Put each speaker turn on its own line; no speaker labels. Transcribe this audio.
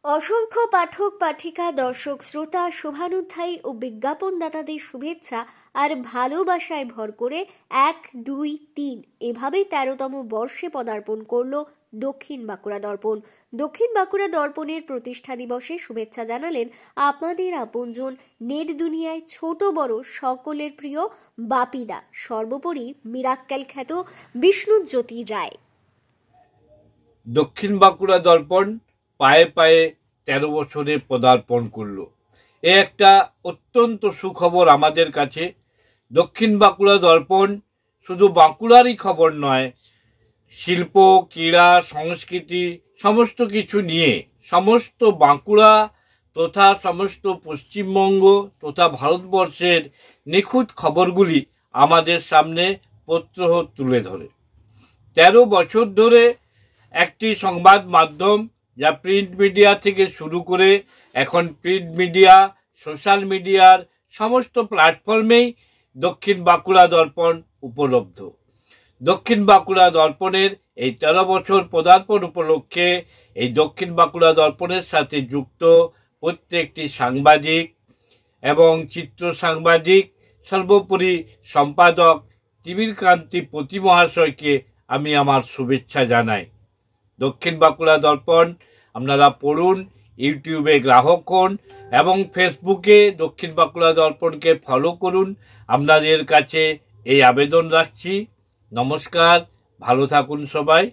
অসংখ্য পাঠক পাঠিকা দর্শক শ্রোতা শুভানুধ্যায়ী ও বিজ্ঞাপনদাতাদের শুভেচ্ছা আর ভালোবাসায় ভর করে 1, 2, 3 এভাবে 13তম বর্ষে পদার্পণ করল দক্ষিণ বাঁকুড়া দর্পণ। দক্ষিণ বাঁকুড়া দর্পণের প্রতিষ্ঠা দিবসে শুভেচ্ছা জানালেন আপনাদের আপনজন নেট দুনিয়ায় ছোট বড় সকলের প্রিয় বাপিদা, সর্বোপরি মিরাক্কেল খ্যাত বিষ্ণুজ্যোতি রায়।
দক্ষিণ বাঁকুড়া দর্পণ পায়ে পায়ে 13 বছরে পদার্পণ করল। এ একটা অত্যন্ত সুখবর আমাদের কাছে। দক্ষিণ বাঁকুড়া দর্পণ শুধু বাঁকুড়ারই খবর নয়, শিল্প, ক্রীড়া, সংস্কৃতি সমস্ত কিছু নিয়ে সমস্ত বাঁকুড়া তথা সমস্ত পশ্চিমবঙ্গ তথা ভারতবর্ষের নিখুঁত খবরগুলি আমাদের সামনে প্রত্যহ তুলে ধরে। 13 বছর ধরে একটি সংবাদ মাধ্যম, যা প্রিন্ট মিডিয়া থেকে শুরু করে এখন প্রিন্ট মিডিয়া, সোশ্যাল মিডিয়ার সমস্ত প্ল্যাটফর্মেই দক্ষিণ বাঁকুড়া দর্পণ উপলব্ধ। দক্ষিণ বাঁকুড়া দর্পণের এই 13 বছর পদার্পণ উপলক্ষে এই দক্ষিণ বাঁকুড়া দর্পণের সাথে যুক্ত প্রত্যেকটি সাংবাদিক এবং চিত্র সাংবাদিক, সর্বোপরি সম্পাদক তিমিরকান্তি প্রতি মহাশয়কে আমি আমার শুভেচ্ছা জানাই। দক্ষিণ বাঁকুড়া দর্পণ আপনারা পড়ুন, ইউটিউবে গ্রাহক হন এবং ফেসবুকে দক্ষিণ বাঁকুড়া দর্পণকে ফলো করুন। আপনাদের কাছে এই আবেদন রাখছি। নমস্কার, ভালো থাকুন সবাই।